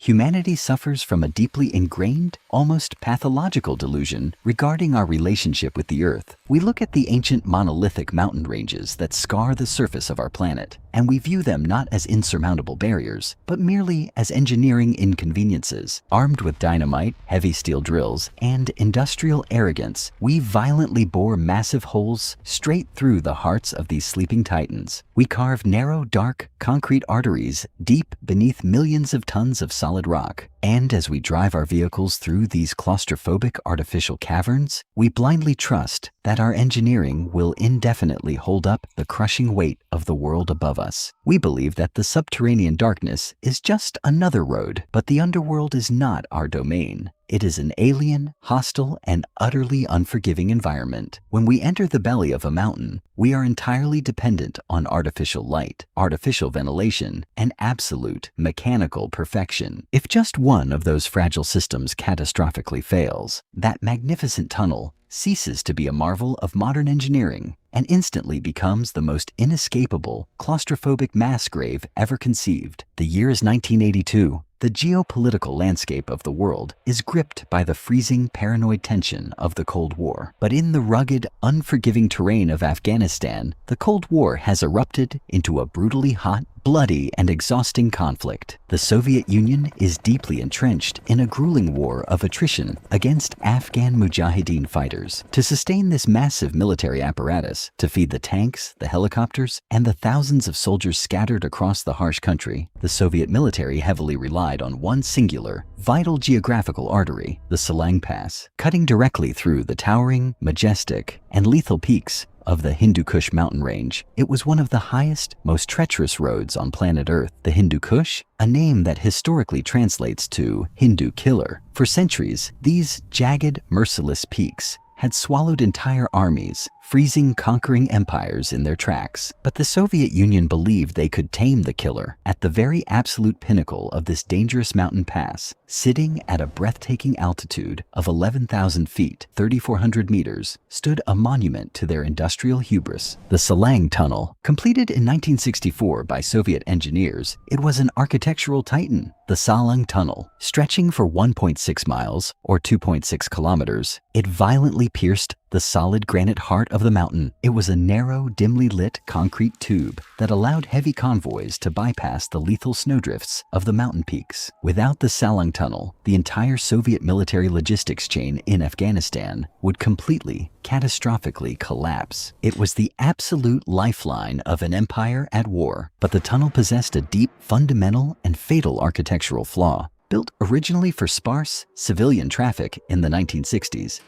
humanity suffers from a deeply ingrained, almost pathological delusion regarding our relationship with the Earth. We look at the ancient monolithic mountain ranges that scar the surface of our planet, and we view them not as insurmountable barriers, but merely as engineering inconveniences. Armed with dynamite, heavy steel drills, and industrial arrogance, we violently bore massive holes straight through the hearts of these sleeping titans. We carve narrow, dark, concrete arteries deep beneath millions of tons of solid rock. And as we drive our vehicles through these claustrophobic artificial caverns, we blindly trust that our engineering will indefinitely hold up the crushing weight of the world above us. We believe that the subterranean darkness is just another road, but the underworld is not our domain. It is an alien, hostile, and utterly unforgiving environment. When we enter the belly of a mountain, we are entirely dependent on artificial light, artificial ventilation, and absolute mechanical perfection. If just one of those fragile systems catastrophically fails, that magnificent tunnel ceases to be a marvel of modern engineering and instantly becomes the most inescapable, claustrophobic mass grave ever conceived. The year is 1982. The geopolitical landscape of the world is gripped by the freezing, paranoid tension of the Cold War. But in the rugged, unforgiving terrain of Afghanistan, the Cold War has erupted into a brutally hot, bloody, and exhausting conflict. The Soviet Union is deeply entrenched in a grueling war of attrition against Afghan Mujahideen fighters. To sustain this massive military apparatus, to feed the tanks, the helicopters, and the thousands of soldiers scattered across the harsh country, the Soviet military heavily relied on one singular, vital geographical artery, the Salang Pass, cutting directly through the towering, majestic, and lethal peaks of the Hindu Kush mountain range. It was one of the highest, most treacherous roads on planet Earth. The Hindu Kush, a name that historically translates to Hindu killer. For centuries, these jagged, merciless peaks had swallowed entire armies, freezing conquering empires in their tracks. But the Soviet Union believed they could tame the killer. At the very absolute pinnacle of this dangerous mountain pass, sitting at a breathtaking altitude of 11,000 feet, 3,400 meters, stood a monument to their industrial hubris, the Salang Tunnel. Completed in 1964 by Soviet engineers, it was an architectural titan. The Salang Tunnel, stretching for 1.6 miles or 2.6 kilometers, it violently pierced the solid granite heart of the mountain. It was a narrow, dimly lit concrete tube that allowed heavy convoys to bypass the lethal snowdrifts of the mountain peaks. Without the Salang Tunnel, the entire Soviet military logistics chain in Afghanistan would completely, catastrophically collapse. It was the absolute lifeline of an empire at war, but the tunnel possessed a deep, fundamental, and fatal architectural flaw. Built originally for sparse, civilian traffic in the 1960s,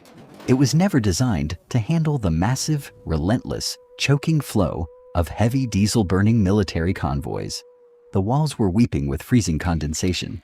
it was never designed to handle the massive, relentless, choking flow of heavy diesel-burning military convoys. The walls were weeping with freezing condensation,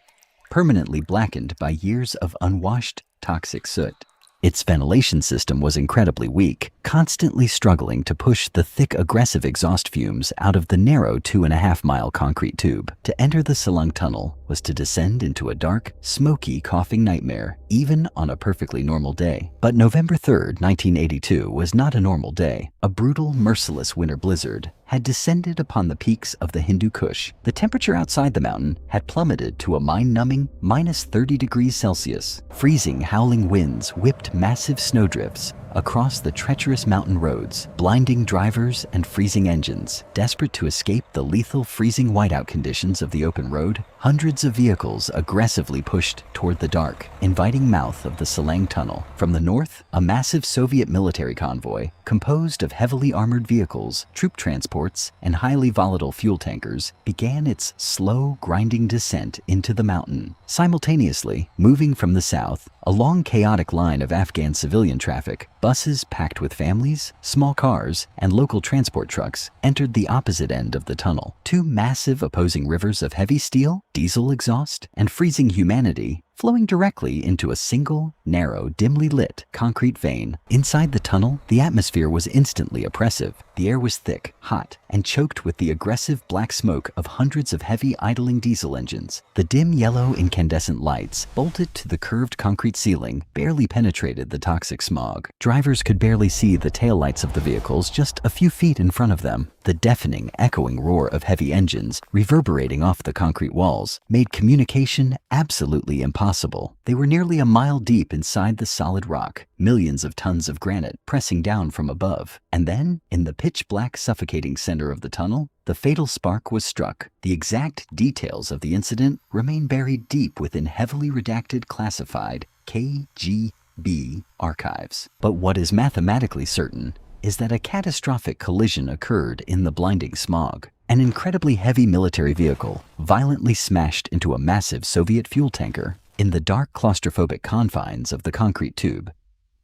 permanently blackened by years of unwashed, toxic soot. Its ventilation system was incredibly weak, constantly struggling to push the thick, aggressive exhaust fumes out of the narrow 2.5-mile concrete tube. To enter the Salang Tunnel was to descend into a dark, smoky, coughing nightmare, even on a perfectly normal day. But November 3rd, 1982 was not a normal day. A brutal, merciless winter blizzard had descended upon the peaks of the Hindu Kush. The temperature outside the mountain had plummeted to a mind-numbing minus 30 degrees Celsius. Freezing, howling winds whipped massive snowdrifts across the treacherous mountain roads, blinding drivers and freezing engines. Desperate to escape the lethal freezing whiteout conditions of the open road, hundreds of vehicles aggressively pushed toward the dark, inviting mouth of the Salang Tunnel. From the north, a massive Soviet military convoy, composed of heavily armored vehicles, troop transports, and highly volatile fuel tankers, began its slow, grinding descent into the mountain. Simultaneously, moving from the south, a long chaotic line of Afghan civilian traffic, buses packed with families, small cars, and local transport trucks entered the opposite end of the tunnel. Two massive opposing rivers of heavy steel, diesel exhaust, and freezing humanity flowing directly into a single, narrow, dimly lit concrete vein. Inside the tunnel, the atmosphere was instantly oppressive. The air was thick, hot, and choked with the aggressive black smoke of hundreds of heavy idling diesel engines. The dim yellow incandescent lights, bolted to the curved concrete ceiling, barely penetrated the toxic smog. Drivers could barely see the taillights of the vehicles just a few feet in front of them. The deafening, echoing roar of heavy engines, reverberating off the concrete walls, made communication absolutely impossible. They were nearly a mile deep inside the solid rock, millions of tons of granite pressing down from above. And then, in the pitch-black suffocating center of the tunnel, the fatal spark was struck. The exact details of the incident remain buried deep within heavily redacted classified KGB archives. But what is mathematically certain is that a catastrophic collision occurred in the blinding smog. An incredibly heavy military vehicle violently smashed into a massive Soviet fuel tanker in the dark claustrophobic confines of the concrete tube.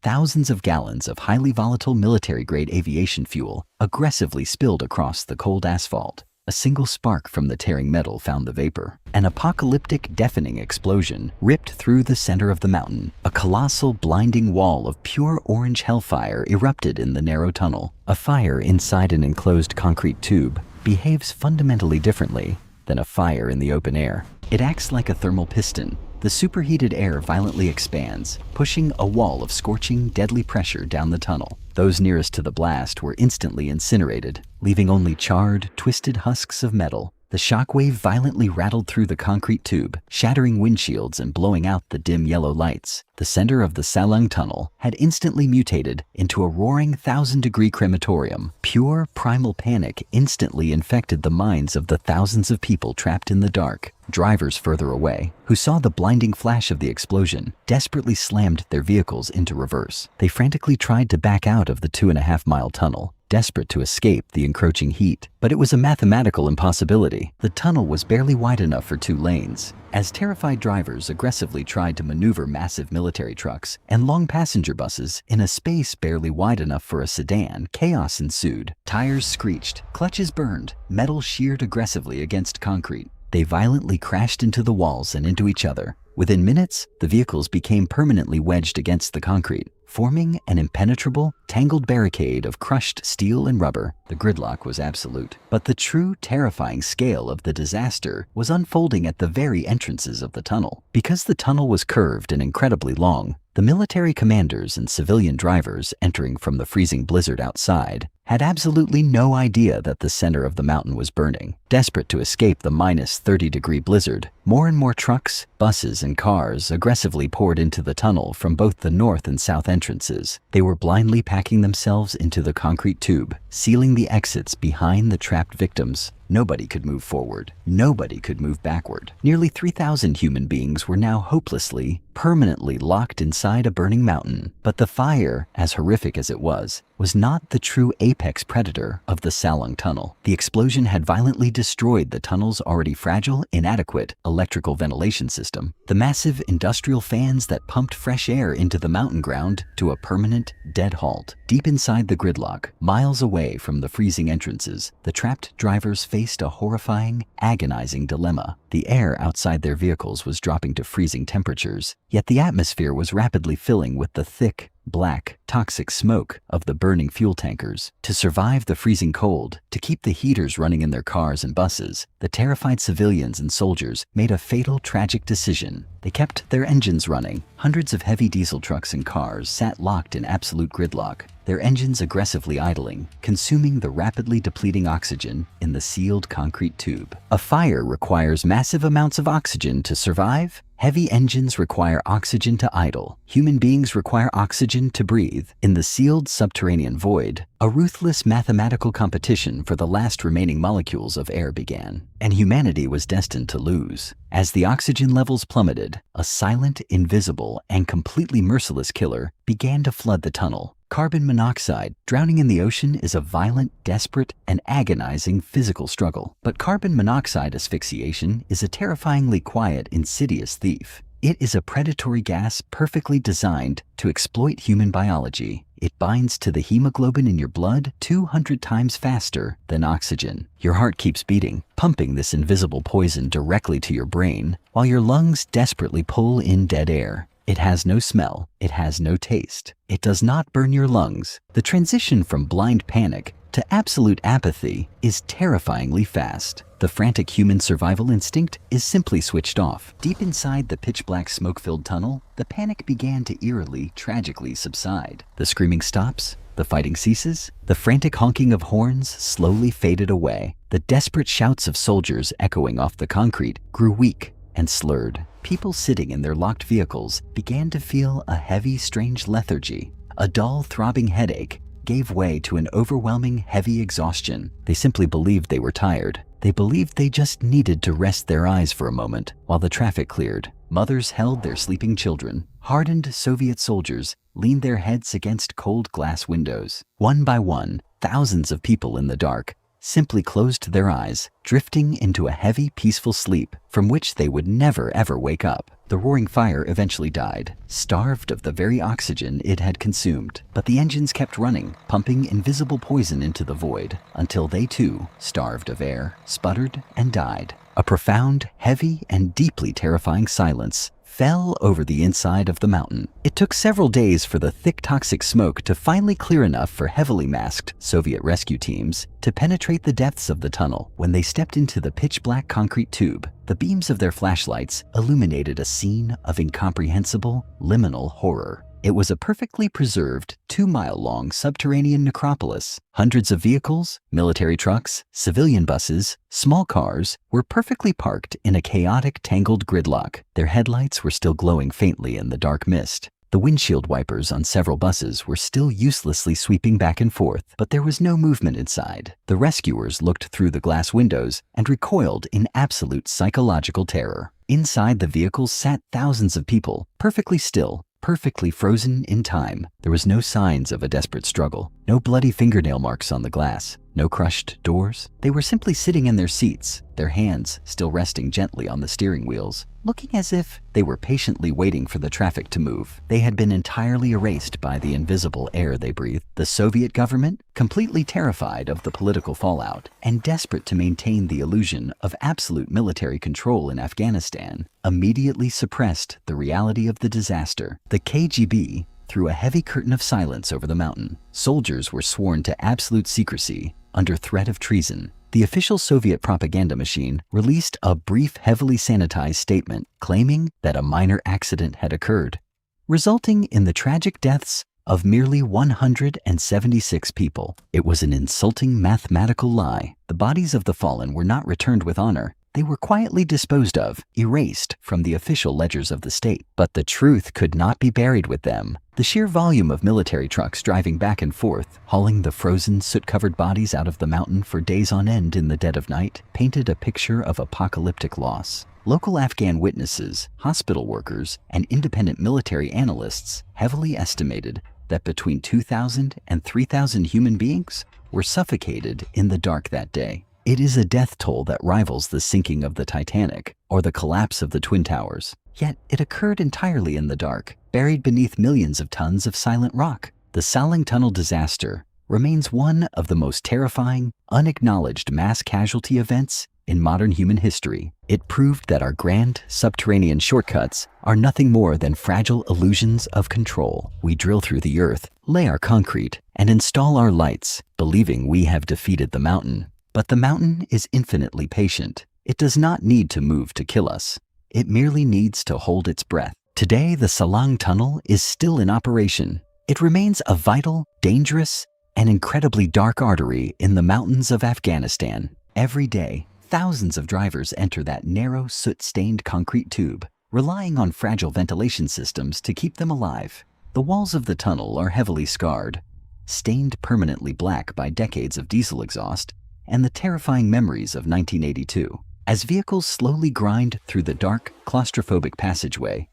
Thousands of gallons of highly volatile military-grade aviation fuel aggressively spilled across the cold asphalt. A single spark from the tearing metal found the vapor. An apocalyptic, deafening explosion ripped through the center of the mountain. A colossal, blinding wall of pure orange hellfire erupted in the narrow tunnel. A fire inside an enclosed concrete tube behaves fundamentally differently than a fire in the open air. It acts like a thermal piston. The superheated air violently expands, pushing a wall of scorching, deadly pressure down the tunnel. Those nearest to the blast were instantly incinerated, leaving only charred, twisted husks of metal. The shockwave violently rattled through the concrete tube, shattering windshields and blowing out the dim yellow lights. The center of the Salang Tunnel had instantly mutated into a roaring 1,000-degree crematorium. Pure primal panic instantly infected the minds of the thousands of people trapped in the dark. Drivers further away, who saw the blinding flash of the explosion, desperately slammed their vehicles into reverse. They frantically tried to back out of the 2.5-mile tunnel, desperate to escape the encroaching heat. But it was a mathematical impossibility. The tunnel was barely wide enough for 2 lanes. As terrified drivers aggressively tried to maneuver massive military trucks and long passenger buses in a space barely wide enough for a sedan, chaos ensued. Tires screeched, clutches burned, metal sheared aggressively against concrete. They violently crashed into the walls and into each other. Within minutes, the vehicles became permanently wedged against the concrete, forming an impenetrable, tangled barricade of crushed steel and rubber. The gridlock was absolute. But the true, terrifying scale of the disaster was unfolding at the very entrances of the tunnel. Because the tunnel was curved and incredibly long, the military commanders and civilian drivers entering from the freezing blizzard outside had absolutely no idea that the center of the mountain was burning. Desperate to escape the minus 30-degree blizzard, more and more trucks, buses, and cars aggressively poured into the tunnel from both the north and south entrances. They were blindly packing themselves into the concrete tube, sealing the exits behind the trapped victims. Nobody could move forward. Nobody could move backward. Nearly 3,000 human beings were now hopelessly, permanently locked inside a burning mountain. But the fire, as horrific as it was not the true apex predator of the Salang Tunnel. The explosion had violently destroyed the tunnel's already fragile, inadequate electrical ventilation system. The massive industrial fans that pumped fresh air into the mountain ground to a permanent, dead halt. Deep inside the gridlock, miles away from the freezing entrances, the trapped drivers faced a horrifying, agonizing dilemma. The air outside their vehicles was dropping to freezing temperatures, yet the atmosphere was rapidly filling with the thick, black, toxic smoke of the burning fuel tankers. To survive the freezing cold, to keep the heaters running in their cars and buses, the terrified civilians and soldiers made a fatal, tragic decision. They kept their engines running. Hundreds of heavy diesel trucks and cars sat locked in absolute gridlock, their engines aggressively idling, consuming the rapidly depleting oxygen in the sealed concrete tube. A fire requires massive amounts of oxygen to survive. Heavy engines require oxygen to idle. Human beings require oxygen to breathe. In the sealed subterranean void, a ruthless mathematical competition for the last remaining molecules of air began, and humanity was destined to lose. As the oxygen levels plummeted, a silent, invisible, and completely merciless killer began to flood the tunnel. Carbon monoxide, drowning in the ocean, is a violent, desperate, and agonizing physical struggle. But carbon monoxide asphyxiation is a terrifyingly quiet, insidious thief. It is a predatory gas perfectly designed to exploit human biology. It binds to the hemoglobin in your blood 200 times faster than oxygen. Your heart keeps beating, pumping this invisible poison directly to your brain, while your lungs desperately pull in dead air. It has no smell. It has no taste. It does not burn your lungs. The transition from blind panic to absolute apathy is terrifyingly fast. The frantic human survival instinct is simply switched off. Deep inside the pitch-black smoke-filled tunnel, the panic began to eerily, tragically subside. The screaming stops. The fighting ceases. The frantic honking of horns slowly faded away. The desperate shouts of soldiers echoing off the concrete grew weak and slurred. People sitting in their locked vehicles began to feel a heavy, strange lethargy. A dull, throbbing headache gave way to an overwhelming, heavy exhaustion. They simply believed they were tired. They believed they just needed to rest their eyes for a moment while the traffic cleared. Mothers held their sleeping children. Hardened Soviet soldiers leaned their heads against cold glass windows. One by one, thousands of people in the dark simply closed their eyes, drifting into a heavy, peaceful sleep from which they would never ever wake up. The roaring fire eventually died, starved of the very oxygen it had consumed. But the engines kept running, pumping invisible poison into the void, until they too, starved of air, sputtered and died. A profound, heavy, and deeply terrifying silence fell over the inside of the mountain. It took several days for the thick toxic smoke to finally clear enough for heavily masked Soviet rescue teams to penetrate the depths of the tunnel. When they stepped into the pitch-black concrete tube, the beams of their flashlights illuminated a scene of incomprehensible, liminal horror. It was a perfectly preserved, 2-mile-long subterranean necropolis. Hundreds of vehicles, military trucks, civilian buses, small cars were perfectly parked in a chaotic, tangled gridlock. Their headlights were still glowing faintly in the dark mist. The windshield wipers on several buses were still uselessly sweeping back and forth, but there was no movement inside. The rescuers looked through the glass windows and recoiled in absolute psychological terror. Inside the vehicles sat thousands of people, perfectly still, perfectly frozen in time. There was no signs of a desperate struggle, no bloody fingernail marks on the glass, no crushed doors. They were simply sitting in their seats, their hands still resting gently on the steering wheels, looking as if they were patiently waiting for the traffic to move. They had been entirely erased by the invisible air they breathed. The Soviet government, completely terrified of the political fallout and desperate to maintain the illusion of absolute military control in Afghanistan, immediately suppressed the reality of the disaster. The KGB threw a heavy curtain of silence over the mountain. Soldiers were sworn to absolute secrecy under threat of treason. The official Soviet propaganda machine released a brief, heavily sanitized statement claiming that a minor accident had occurred, resulting in the tragic deaths of merely 176 people. It was an insulting mathematical lie. The bodies of the fallen were not returned with honor. They were quietly disposed of, erased from the official ledgers of the state. But the truth could not be buried with them. The sheer volume of military trucks driving back and forth, hauling the frozen, soot-covered bodies out of the mountain for days on end in the dead of night, painted a picture of apocalyptic loss. Local Afghan witnesses, hospital workers, and independent military analysts heavily estimated that between 2,000 and 3,000 human beings were suffocated in the dark that day. It is a death toll that rivals the sinking of the Titanic or the collapse of the Twin Towers. Yet it occurred entirely in the dark, buried beneath millions of tons of silent rock. The Salang Tunnel disaster remains one of the most terrifying, unacknowledged mass casualty events in modern human history. It proved that our grand subterranean shortcuts are nothing more than fragile illusions of control. We drill through the earth, lay our concrete, and install our lights, believing we have defeated the mountain. But the mountain is infinitely patient. It does not need to move to kill us. It merely needs to hold its breath. Today, the Salang Tunnel is still in operation. It remains a vital, dangerous, and incredibly dark artery in the mountains of Afghanistan. Every day, thousands of drivers enter that narrow, soot-stained concrete tube, relying on fragile ventilation systems to keep them alive. The walls of the tunnel are heavily scarred, stained permanently black by decades of diesel exhaust and the terrifying memories of 1982. As vehicles slowly grind through the dark, claustrophobic passageway,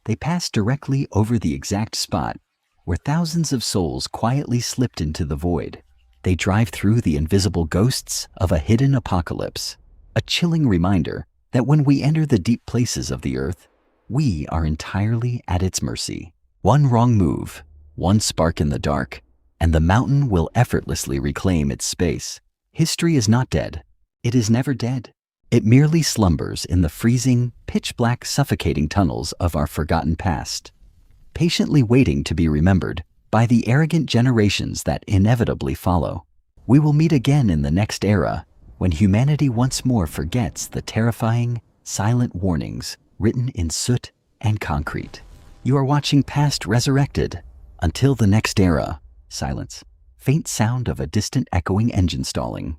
they pass directly over the exact spot where thousands of souls quietly slipped into the void. They drive through the invisible ghosts of a hidden apocalypse, a chilling reminder that when we enter the deep places of the earth, We are entirely at its mercy. One wrong move, one spark in the dark, and the mountain will effortlessly reclaim its space. History is not dead. It is never dead. It merely slumbers in the freezing, pitch-black, suffocating tunnels of our forgotten past, patiently waiting to be remembered by the arrogant generations that inevitably follow. We will meet again in the next era, when humanity once more forgets the terrifying, silent warnings written in soot and concrete. You are watching past Resurrected. Until the next era, silence. Faint sound of a distant echoing engine stalling.